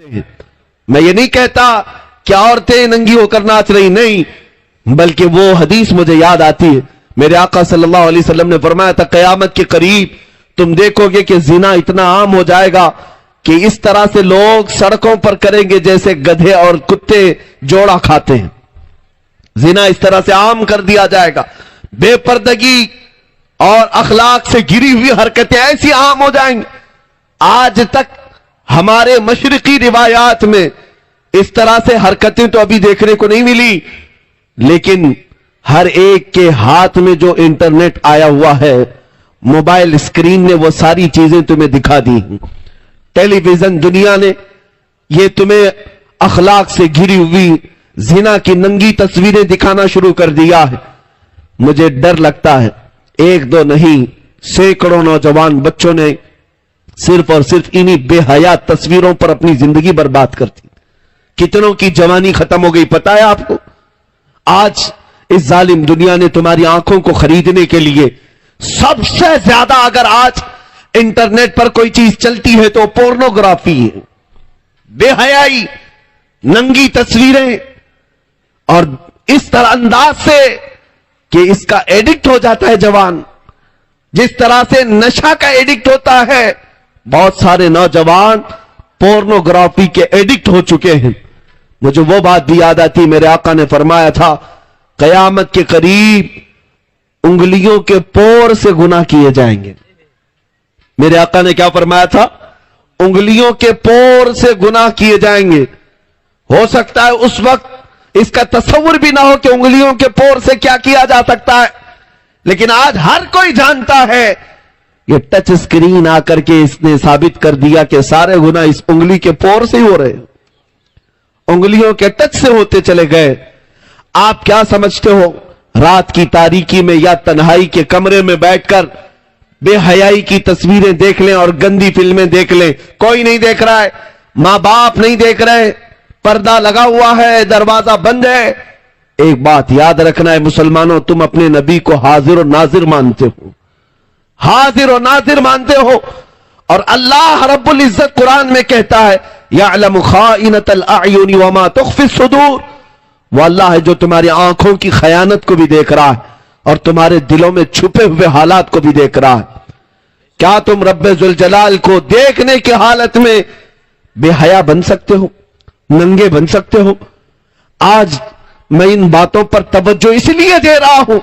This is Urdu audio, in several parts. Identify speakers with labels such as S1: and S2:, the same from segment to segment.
S1: میں یہ نہیں کہتا کہ عورتیں ننگی ہو کر ناچ رہی، نہیں، بلکہ وہ حدیث مجھے یاد آتی ہے۔ میرے آقا صلی اللہ علیہ وسلم نے فرمایا تھا قیامت کے قریب تم دیکھو گے کہ زنا اتنا عام ہو جائے گا کہ اس طرح سے لوگ سڑکوں پر کریں گے جیسے گدھے اور کتے جوڑا کھاتے ہیں۔ زنا اس طرح سے عام کر دیا جائے گا، بے پردگی اور اخلاق سے گری ہوئی حرکتیں ایسی عام ہو جائیں گی۔ آج تک ہمارے مشرقی روایات میں اس طرح سے حرکتیں تو ابھی دیکھنے کو نہیں ملی، لیکن ہر ایک کے ہاتھ میں جو انٹرنیٹ آیا ہوا ہے، موبائل اسکرین نے وہ ساری چیزیں تمہیں دکھا دی ہیں۔ ٹیلی ویژن دنیا نے یہ تمہیں اخلاق سے گھری ہوئی زنا کی ننگی تصویریں دکھانا شروع کر دیا ہے۔ مجھے ڈر لگتا ہے ایک دو نہیں، سینکڑوں نوجوان بچوں نے صرف اور صرف انہی بے حیا تصویروں پر اپنی زندگی برباد کرتی۔ کتنوں کی جوانی ختم ہو گئی پتا ہے آپ کو؟ آج اس ظالم دنیا نے تمہاری آنکھوں کو خریدنے کے لیے سب سے زیادہ اگر آج انٹرنیٹ پر کوئی چیز چلتی ہے تو پورنوگرافی ہے، بے حیائی، ننگی تصویریں، اور اس طرح انداز سے کہ اس کا ایڈکٹ ہو جاتا ہے جوان، جس طرح سے نشہ کا ایڈکٹ ہوتا ہے۔ بہت سارے نوجوان پورنوگرافی کے ایڈکٹ ہو چکے ہیں۔ مجھے وہ بات بھی یاد آتی، میرے آقا نے فرمایا تھا قیامت کے قریب انگلیوں کے پور سے گناہ کیے جائیں گے۔ میرے آقا نے کیا فرمایا تھا؟ انگلیوں کے پور سے گناہ کیے جائیں گے۔ ہو سکتا ہے اس وقت اس کا تصور بھی نہ ہو کہ انگلیوں کے پور سے کیا کیا جا سکتا ہے، لیکن آج ہر کوئی جانتا ہے۔ یہ ٹچ اسکرین آ کر کے اس نے ثابت کر دیا کہ سارے گناہ اس انگلی کے پور سے ہی ہو رہے ہیں، انگلیوں کے ٹچ سے ہوتے چلے گئے۔ آپ کیا سمجھتے ہو رات کی تاریکی میں یا تنہائی کے کمرے میں بیٹھ کر بے حیائی کی تصویریں دیکھ لیں اور گندی فلمیں دیکھ لیں، کوئی نہیں دیکھ رہا ہے، ماں باپ نہیں دیکھ رہے، پردہ لگا ہوا ہے، دروازہ بند ہے۔ ایک بات یاد رکھنا ہے مسلمانوں، تم اپنے نبی کو حاضر و ناظر مانتے ہو، حاضر و ناظر مانتے ہو، اور اللہ رب العزت قرآن میں کہتا ہے یعلم خائنۃ الاعین وما تخفی الصدور، وہ اللہ ہے جو تمہاری آنکھوں کی خیانت کو بھی دیکھ رہا ہے اور تمہارے دلوں میں چھپے ہوئے حالات کو بھی دیکھ رہا ہے۔ کیا تم رب ذوالجلال کو دیکھنے کی حالت میں بے حیا بن سکتے ہو، ننگے بن سکتے ہو؟ آج میں ان باتوں پر توجہ اس لیے دے رہا ہوں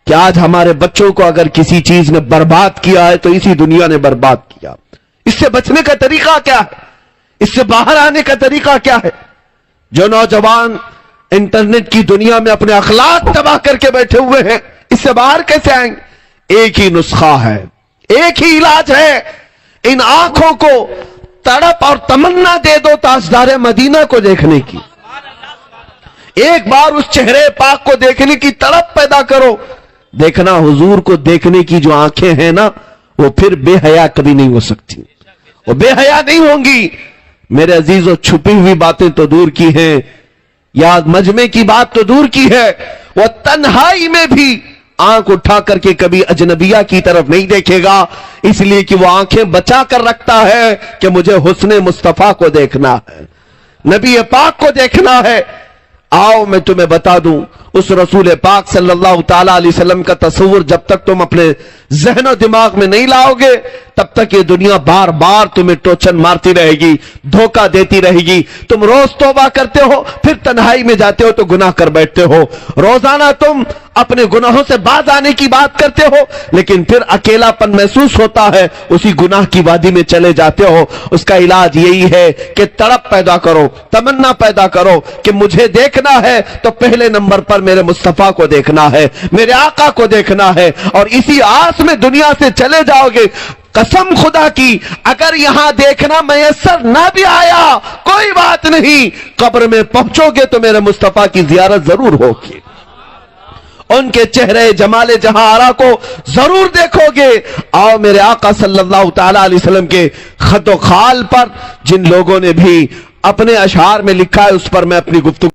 S1: کہ آج ہمارے بچوں کو اگر کسی چیز نے برباد کیا ہے تو اسی دنیا نے برباد کیا۔ اس سے بچنے کا طریقہ کیا ہے؟ اس سے باہر آنے کا طریقہ کیا ہے؟ جو نوجوان انٹرنیٹ کی دنیا میں اپنے اخلاق تباہ کر کے بیٹھے ہوئے ہیں، اس سے باہر کیسے آئیں گے؟ ایک ہی نسخہ ہے، ایک ہی علاج ہے، ان آنکھوں کو تڑپ اور تمنا دے دو تاجدار مدینہ کو دیکھنے کی، ایک بار اس چہرے پاک کو دیکھنے کی تڑپ پیدا کرو۔ دیکھنا حضور کو دیکھنے کی جو آنکھیں ہیں نا، وہ پھر بے حیا کبھی نہیں ہو سکتی، وہ بے حیا نہیں ہوں گی۔ میرے عزیزوں، چھپی ہوئی باتیں تو دور کی ہیں، یا مجمع کی بات تو دور کی ہے، وہ تنہائی میں بھی آنکھ اٹھا کر کے کبھی اجنبیہ کی طرف نہیں دیکھے گا، اس لیے کہ وہ آنکھیں بچا کر رکھتا ہے کہ مجھے حسن مصطفیٰ کو دیکھنا ہے، نبی پاک کو دیکھنا ہے۔ آؤ میں تمہیں بتا دوں، اس رسول پاک صلی اللہ تعالیٰ علیہ وسلم کا تصور جب تک تم اپنے ذہن و دماغ میں نہیں لاؤ گے، تب تک یہ دنیا بار بار تمہیں ٹوچن مارتی رہے گی، دھوکہ دیتی رہے گی۔ تم روز توبہ کرتے ہو، پھر تنہائی میں جاتے ہو تو گناہ کر بیٹھتے ہو، روزانہ تم اپنے گناہوں سے باز آنے کی بات کرتے ہو، لیکن پھر اکیلا پن محسوس ہوتا ہے، اسی گناہ کی وادی میں چلے جاتے ہو۔ اس کا علاج یہی ہے کہ تڑپ پیدا کرو، تمنا پیدا کرو کہ مجھے دیکھنا ہے تو پہلے نمبر پر میرے مصطفیٰ کو دیکھنا ہے، میرے آقا کو دیکھنا ہے، اور اسی آس میں دنیا سے چلے جاؤ گے۔ قسم خدا کی اگر یہاں دیکھنا میسر نہ بھی آیا کوئی بات نہیں، قبر میں پہنچو گے تو میرے مصطفیٰ کی زیارت ضرور ہوگی، ان کے چہرے جمال جہاں آرا کو ضرور دیکھو گے۔ آؤ میرے آقا صلی اللہ تعالیٰ علیہ وسلم کے خط و خال پر جن لوگوں نے بھی اپنے اشعار میں لکھا ہے اس پر میں اپنی گفتگو